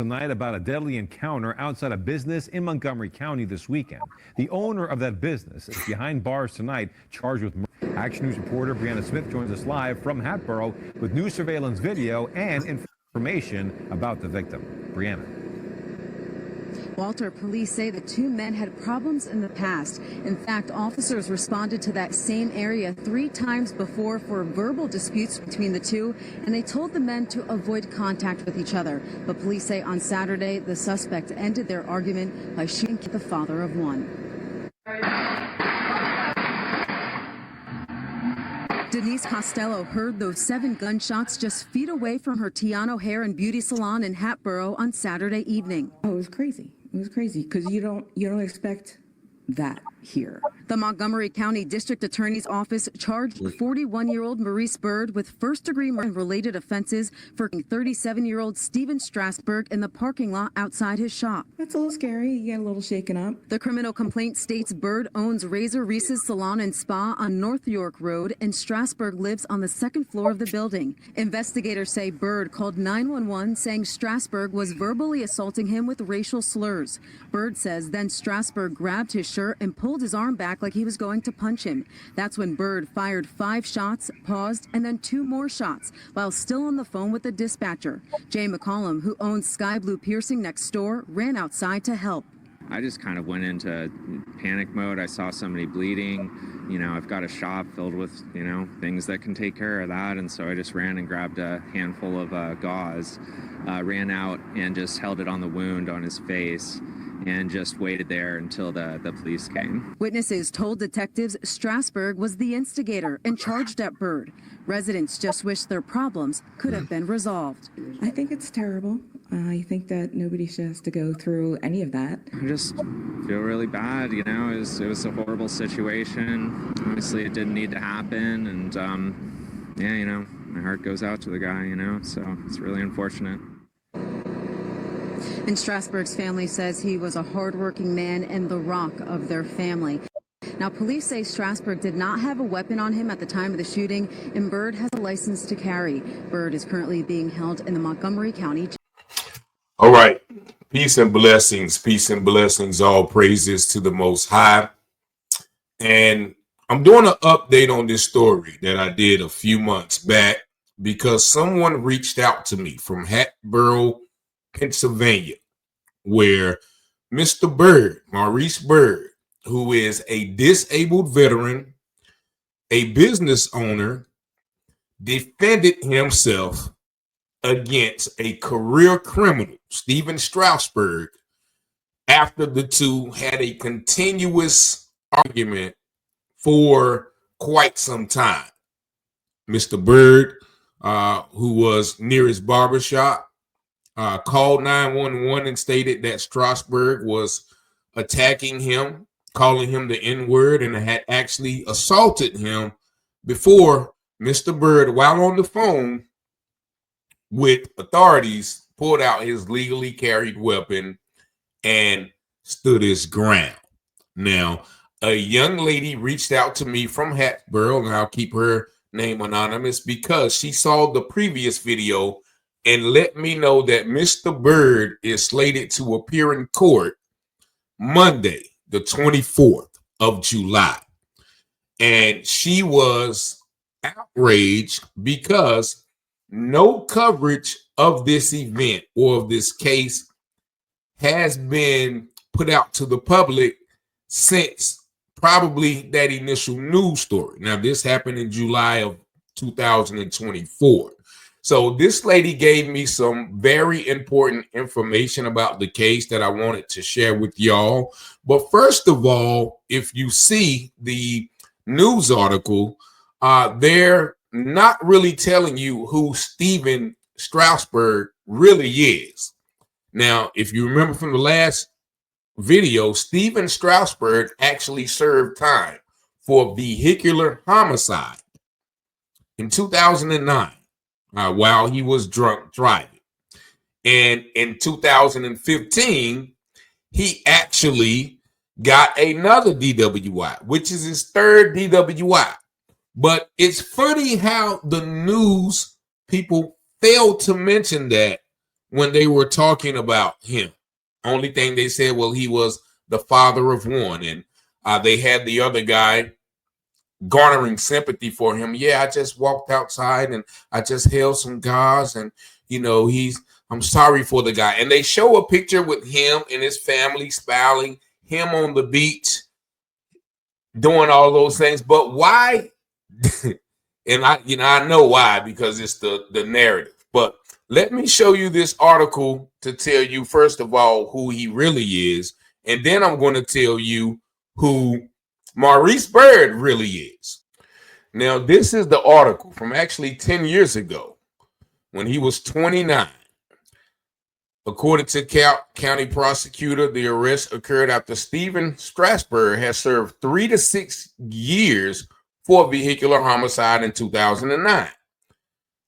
Tonight about a deadly encounter outside a business in Montgomery County this weekend. The owner of that business is behind bars tonight, charged with murder. Action News reporter Brianna Smith joins us live from Hatboro with new surveillance video and information about the victim. Brianna. Walter, police say the two men had problems in the past. In fact, officers responded to that same area 3 times before for verbal disputes between the two, and they told the men to avoid contact with each other. But police say on Saturday, the suspect ended their argument by shooting the father of one. Denise Costello heard those 7 gunshots just feet away from her Tiano Hair and Beauty Salon in Hatboro on Saturday evening. Oh, it was crazy. It was crazy because you don't expect that here. The Montgomery County District Attorney's Office charged 41-year-old Maurice Byrd with first-degree murder and related offenses for 37-year-old Stephen Strasburg in the parking lot outside his shop. That's a little scary. You get a little shaken up. The criminal complaint states Byrd owns Razor Reese's Salon and Spa on North York Road, and Strasburg lives on the 2nd floor of the building. Investigators say Byrd called 911 saying Strasburg was verbally assaulting him with racial slurs. Byrd says then Strasburg grabbed his shirt and pulled his arm back like he was going to punch him. That's when Byrd fired 5 shots, paused, and then 2 more shots while still on the phone with the dispatcher. Jay McCollum, who owns Sky Blue Piercing next door, ran outside to help. I just kind of went into panic mode. I saw somebody bleeding. You know, I've got a shop filled with, things that can take care of that. And so I just ran and grabbed a handful of gauze, ran out and just held it on the wound on his face, and just waited there until the police came. Witnesses told detectives Strasburg was the instigator and charged at Byrd. Residents just wish their problems could have been resolved. I think it's terrible. I think that nobody should have to go through any of that. I just feel really bad, it was a horrible situation. Obviously it didn't need to happen, and my heart goes out to the guy, so it's really unfortunate. And Strasburg's family says he was a hardworking man and the rock of their family. Now, police say Strasburg did not have a weapon on him at the time of the shooting, and Byrd has a license to carry. Byrd is currently being held in the Montgomery County. All right. Peace and blessings. All praises to the Most High. And I'm doing an update on this story that I did a few months back because someone reached out to me from Hatboro, Pennsylvania, where Mr. Byrd, Maurice Byrd, who is a disabled veteran, a business owner, defended himself against a career criminal, Stephen Strasburg, after the two had a continuous argument for quite some time. Mr. Byrd, who was near his barbershop, called 911 and stated that Strasburg was attacking him, calling him the N-word, and had actually assaulted him before Mr. Byrd, while on the phone with authorities, pulled out his legally carried weapon and stood his ground. Now, a young lady reached out to me from Hatboro, and I'll keep her name anonymous because she saw the previous video and let me know that Mr. Byrd is slated to appear in court Monday, the 24th of July. And she was outraged because no coverage of this event or of this case has been put out to the public since probably that initial news story. Now, this happened in July of 2024. So this lady gave me some very important information about the case that I wanted to share with y'all. But first of all, if you see the news article, they're not really telling you who Stephen Strasburg really is. Now, if you remember from the last video, Stephen Strasburg actually served time for vehicular homicide in 2009 while he was drunk driving. And in 2015, he actually got another DWI, which is his 3rd DWI. But it's funny how the news people fail to mention that when they were talking about him. Only thing they said, well, he was the father of one. And they had the other guy garnering sympathy for him. Yeah, I just walked outside and I just held some gauze, and I'm sorry for the guy. And they show a picture with him and his family smiling, him on the beach doing all those things. But why? And I know why, because it's the narrative. But let me show you this article to tell you, first of all, who he really is. And then I'm going to tell you who Maurice Byrd really is. Now, this is the article from actually 10 years ago when he was 29. According to county prosecutor, the arrest occurred after Stephen Strasburg has served 3 to 6 years for vehicular homicide in 2009.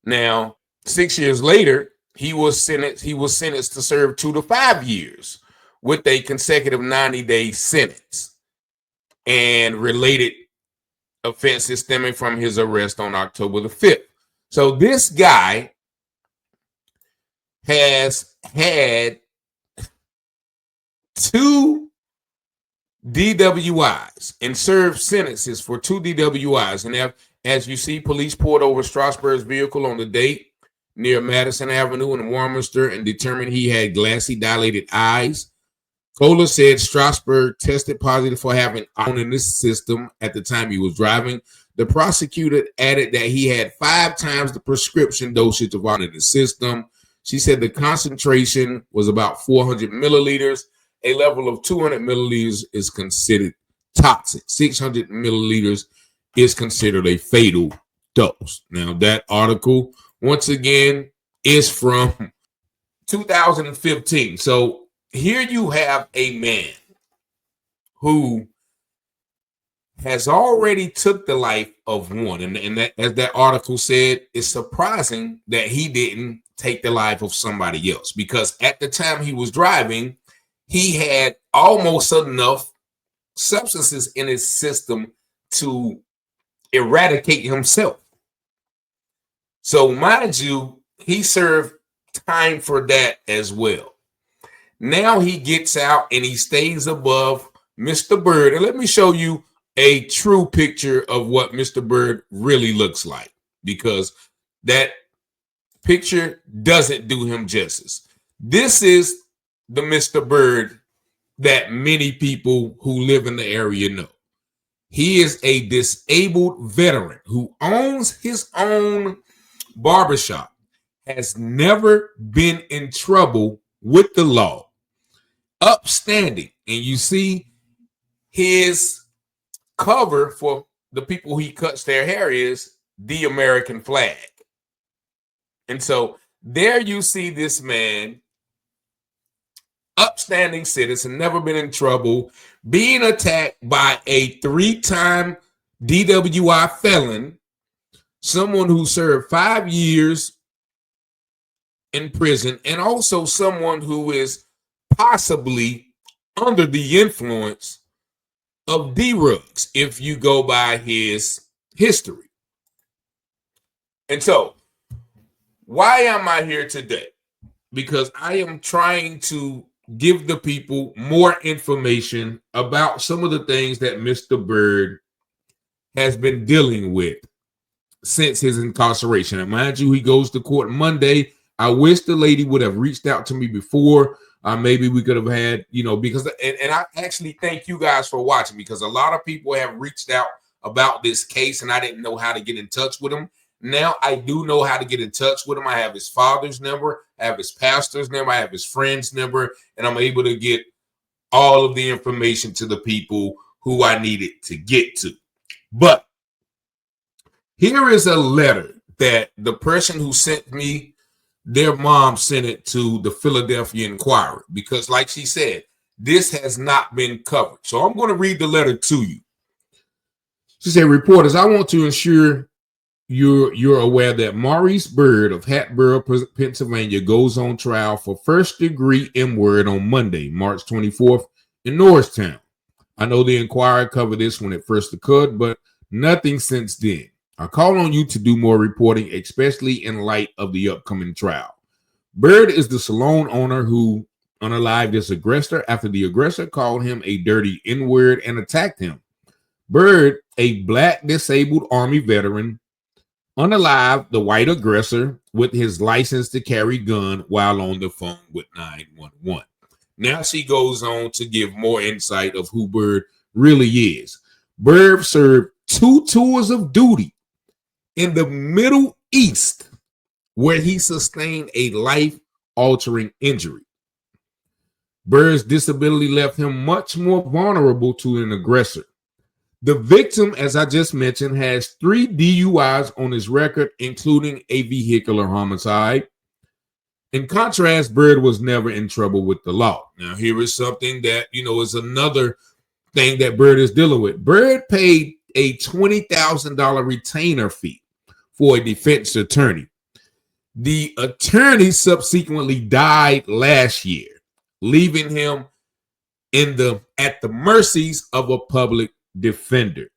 Now, 6 years later, he was sentenced to serve 2 to 5 years with a consecutive 90-day sentence and related offenses stemming from his arrest on October the 5th. So this guy has had 2 DWIs and served sentences for 2 DWIs. And as you see, police pulled over Strasburg's vehicle on the date near Madison Avenue in Warminster and determined he had glassy, dilated eyes. Kohler said Strasburg tested positive for having iron in his system at the time he was driving. The prosecutor added that he had 5 times the prescription dosage of iron in his system. She said the concentration was about 400 milliliters. A level of 200 milliliters is considered toxic. 600 milliliters is considered a fatal dose. Now, that article, once again, is from 2015. So here you have a man who has already took the life of one. And that, as that article said, it's surprising that he didn't take the life of somebody else, because at the time he was driving, he had almost enough substances in his system to eradicate himself. So mind you, he served time for that as well. Now he gets out and he stays above Mr. Byrd. And let me show you a true picture of what Mr. Byrd really looks like, because that picture doesn't do him justice. This is the Mr. Byrd that many people who live in the area know. He is a disabled veteran who owns his own barbershop, has never been in trouble with the law, upstanding. And you see his cover for the people he cuts their hair is the American flag. And so there you see this man, upstanding citizen, never been in trouble, being attacked by a 3-time DWI felon, someone who served 5 years in prison, and also someone who is possibly under the influence of drugs, if you go by his history. And so, why am I here today? Because I am trying to give the people more information about some of the things that Mr. Byrd has been dealing with since his incarceration. And mind you, he goes to court Monday. I wish the lady would have reached out to me before. Maybe we could have had, because, and I actually thank you guys for watching, because a lot of people have reached out about this case and I didn't know how to get in touch with him. Now I do know how to get in touch with him. I have his father's number, I have his pastor's number, I have his friend's number, and I'm able to get all of the information to the people who I needed to get to. But here is a letter that the person who sent me, their mom sent it to the Philadelphia Inquirer, because like she said, this has not been covered. So I'm going to read the letter to you. She said, reporters, I want to ensure you're aware that Maurice Byrd of Hatboro, Pennsylvania, goes on trial for first-degree M-word on Monday, March 24th in Norristown. I know the Inquirer covered this when it first occurred, but nothing since then. I call on you to do more reporting, especially in light of the upcoming trial. Byrd is the salon owner who unalived his aggressor after the aggressor called him a dirty N-word and attacked him. Byrd, a black disabled Army veteran, unalived the white aggressor with his license to carry gun while on the phone with 911. Now she goes on to give more insight of who Byrd really is. Byrd served 2 tours of duty in the Middle East where he sustained a life-altering injury. Byrd's disability left him much more vulnerable to an aggressor. The victim, as I just mentioned, has 3 DUIs on his record, including a vehicular homicide. In contrast, Byrd was never in trouble with the law. Now, here is something that, is another thing that Byrd is dealing with. Byrd paid a $20,000 retainer fee for a defense attorney. The attorney subsequently died last year, leaving him at the mercies of a public defender.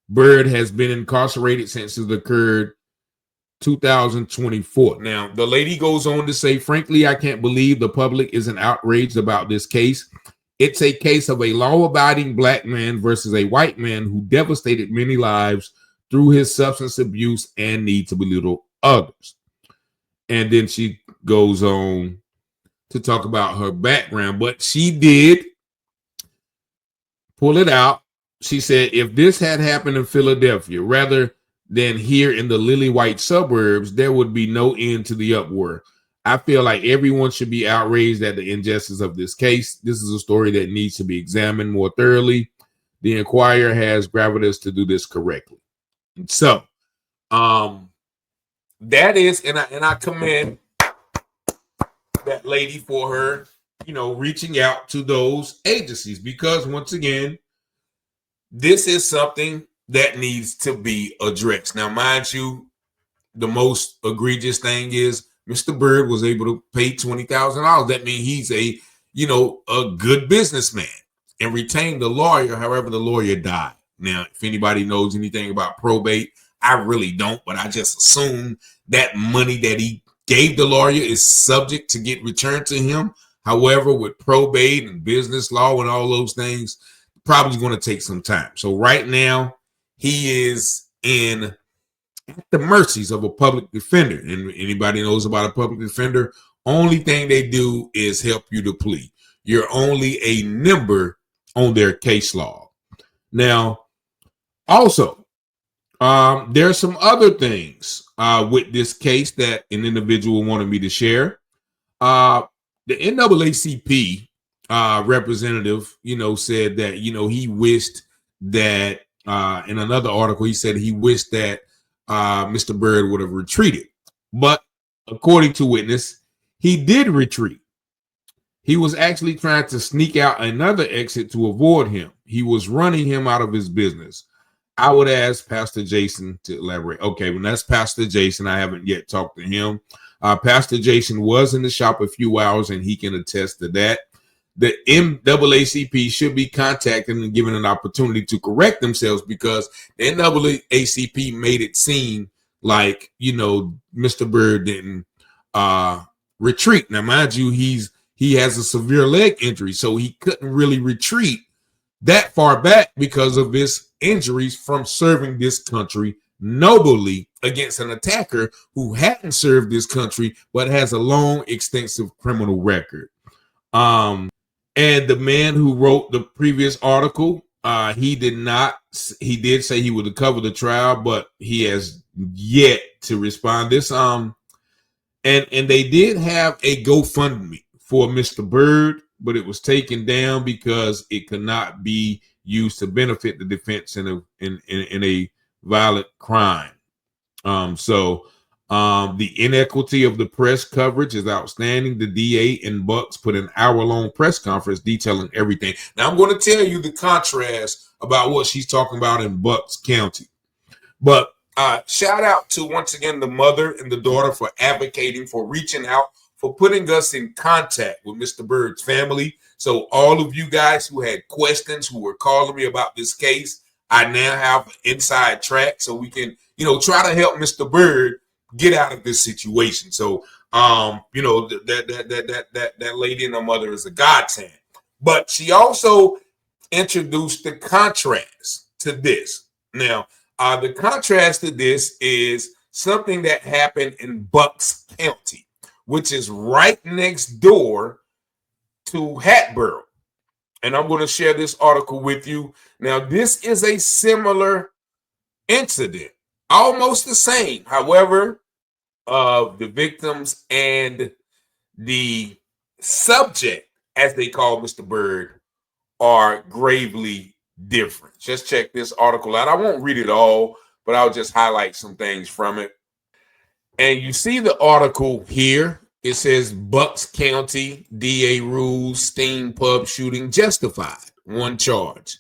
Byrd has been incarcerated since it occurred 2024. Now, the lady goes on to say, frankly, I can't believe the public isn't outraged about this case. It's a case of a law-abiding black man versus a white man who devastated many lives through his substance abuse and need to belittle others. And then she goes on to talk about her background, but she did pull it out. She said, if this had happened in Philadelphia rather than here in the lily white suburbs, there would be no end to the uproar. I feel like everyone should be outraged at the injustice of this case. This is a story that needs to be examined more thoroughly. The Inquirer has gravitas to do this correctly. And so, that is, and I commend that lady for her, reaching out to those agencies, because once again, this is something that needs to be addressed. Now, mind you, the most egregious thing is Mr. Byrd was able to pay $20,000. That means he's a good businessman and retained the lawyer. However, the lawyer died. Now, if anybody knows anything about probate, I really don't, but I just assume that money that he gave the lawyer is subject to get returned to him. However, with probate and business law and all those things, probably going to take some time. So right now, he is at the mercies of a public defender. And anybody knows about a public defender, only thing they do is help you to plead. You're only a number on their case log. Now, also, there are some other things with this case that an individual wanted me to share. The NAACP representative, said that, he wished that in another article, he said he wished that Mr. Byrd would have retreated. But according to witness, he did retreat. He was actually trying to sneak out another exit to avoid him. He was running him out of his business. I would ask Pastor Jason to elaborate. Okay, well, that's Pastor Jason. I haven't yet talked to him. Pastor Jason was in the shop a few hours, and he can attest to that. The NAACP should be contacted and given an opportunity to correct themselves, because the NAACP made it seem like, Mr. Byrd didn't retreat. Now, mind you, he has a severe leg injury, so he couldn't really retreat that far back because of his injuries from serving this country nobly against an attacker who hadn't served this country but has a long, extensive criminal record. And the man who wrote the previous article, he did say he would cover the trial, but he has yet to respond. And they did have a GoFundMe for Mr. Byrd, but it was taken down because it could not be used to benefit the defense in a violent crime. The inequity of the press coverage is outstanding. The DA and Bucks put an hour-long press conference detailing everything. Now, I'm going to tell you the contrast about what she's talking about in Bucks County. But shout out to, once again, the mother and the daughter for advocating, for reaching out, for putting us in contact with Mr. Byrd's family. So all of you guys who had questions, who were calling me about this case, I now have an inside track so we can, try to help Mr. Byrd get out of this situation. So You know, that lady and her mother is a godsend. But she also introduced the contrast to this. Now, the contrast to this is something that happened in Bucks County, which is right next door to Hatboro. And I'm going to share this article with you. Now, this is a similar incident, almost the same. However, the victims and the subject, as they call Mr. Byrd, are gravely different. Just check this article out. I won't read it all, but I'll just highlight some things from it. And you see the article here. It says Bucks County DA rules Steam pub shooting justified. One charge.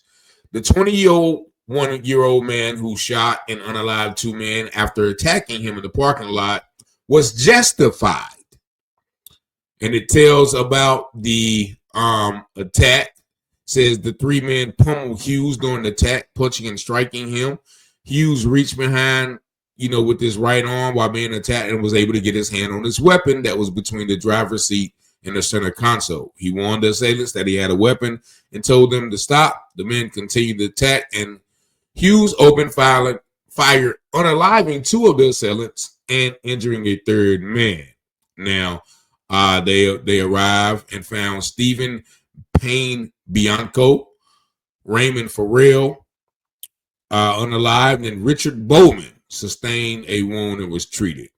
The 21-year-old man who shot and unalived two men after attacking him in the parking lot was justified. And it tells about the attack. Says the three men pummeled Hughes during the attack, punching and striking him. Hughes reached behind, with his right arm while being attacked and was able to get his hand on his weapon that was between the driver's seat and the center console. He warned the assailants that he had a weapon and told them to stop. The men continued the attack, and Hughes opened fire, unaliving two of the assailants and injuring a third man. Now, they arrived and found Stephen Payne Bianco, Raymond Farrell, unalived, and Richard Bowman sustained a wound and was treated.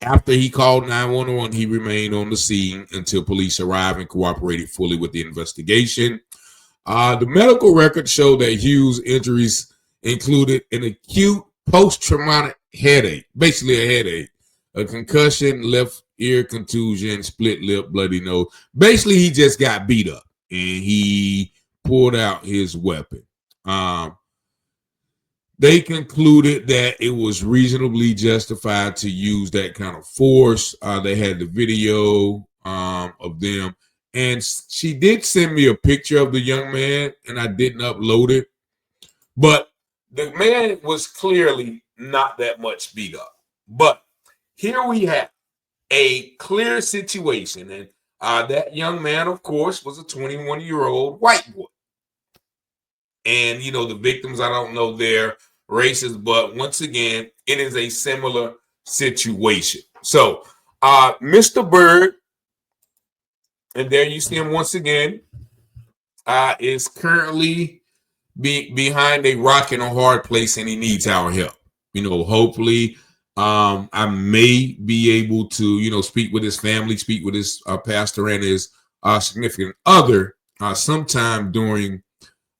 After he called 911, he remained on the scene until police arrived and cooperated fully with the investigation. The medical records show that Hughes' injuries included an acute post-traumatic headache, basically a headache, a concussion, left ear contusion, split lip, bloody nose. Basically, he just got beat up and he pulled out his weapon. They concluded that it was reasonably justified to use that kind of force. They had the video of them. And she did send me a picture of the young man, and I didn't upload it. But the man was clearly not that much beat up. But here we have a clear situation. And that young man, of course, was a 21-year-old white boy. And, the victims, I don't know their races, but once again, it is a similar situation. So, Mr. Byrd, and there you see him once again, is currently behind a rock and a hard place, and he needs our help. Hopefully, I may be able to, speak with his family, speak with his pastor and his significant other sometime during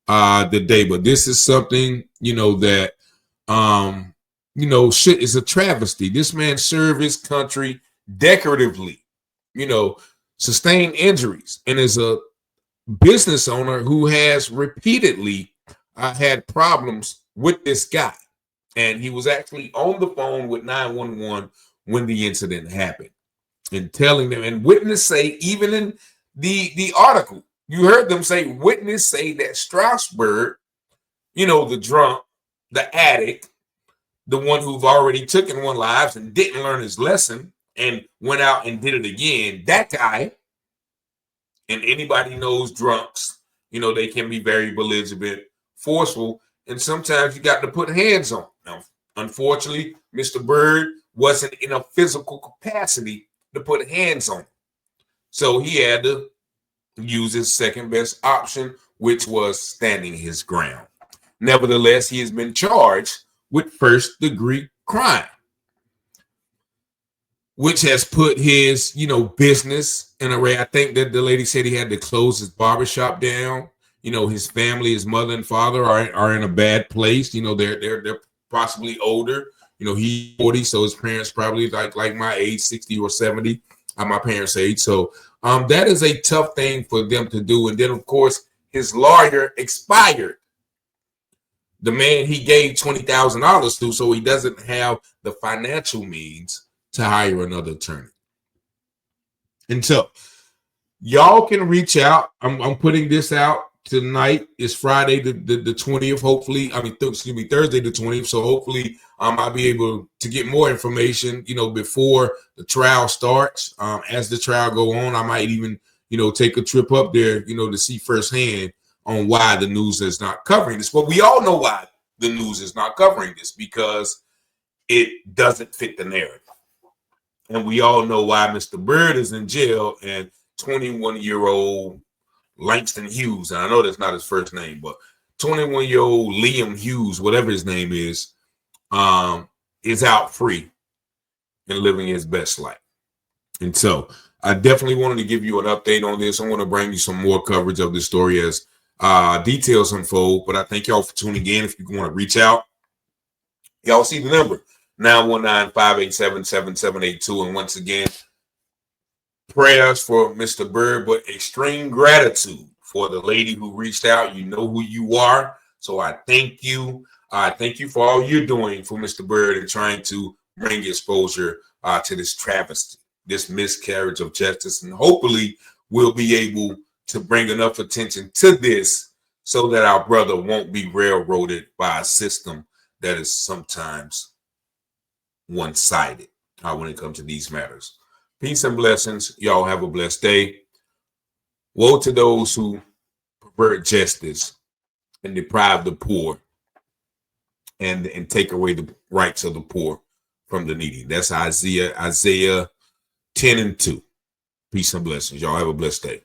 the day. But this is something, that, is a travesty. This man served his country decoratively, sustained injuries, and is a business owner who has repeatedly had problems with this guy. And he was actually on the phone with 911 when the incident happened and telling them, and witness say, even in the article, you heard them say, witness say that Strasburg, the drunk, the addict, the one who've already taken one lives and didn't learn his lesson and went out and did it again, that guy, and anybody knows drunks, they can be very belligerent, forceful, and sometimes you got to put hands on. Now, unfortunately, Mr. Byrd wasn't in a physical capacity to put hands on him. So he had to use his second best option, which was standing his ground. Nevertheless, he has been charged with first-degree crime, which has put his, business in array. I think that the lady said he had to close his barbershop down. His family, his mother and father are in a bad place. They're possibly older. He's 40, so his parents probably like my age, 60 or 70, my parents' age. So that is a tough thing for them to do. And then, of course, his lawyer expired. The man he gave $20,000 to, so he doesn't have the financial means to hire another attorney. And so y'all can reach out. I'm putting this out tonight is Friday the 20th. Hopefully, Thursday the 20th. So hopefully, I'll be able to get more information, before the trial starts. As the trial go on, I might even, take a trip up there, to see firsthand on why the news is not covering this. But we all know why the news is not covering this, because it doesn't fit the narrative. And we all know why Mr. Byrd is in jail and 21-year-old Langston Hughes, and I know that's not his first name, but 21-year-old Liam Hughes, whatever his name is out free and living his best life. And so I definitely wanted to give you an update on this. I want to bring you some more coverage of this story as details unfold, but I thank y'all for tuning in. If you want to reach out, y'all see the number, 919-587-7782. And once again, prayers for Mr. Byrd, but extreme gratitude for the lady who reached out. You know who you are. So I thank you. I thank you for all you're doing for Mr. Byrd and trying to bring exposure to this travesty, this miscarriage of justice. And hopefully we'll be able to bring enough attention to this so that our brother won't be railroaded by a system that is sometimes one-sided when it comes to these matters. Peace and blessings. Y'all have a blessed day. Woe to those who pervert justice and deprive the poor and take away the rights of the poor from the needy. That's Isaiah 10:2. Peace and blessings. Y'all have a blessed day.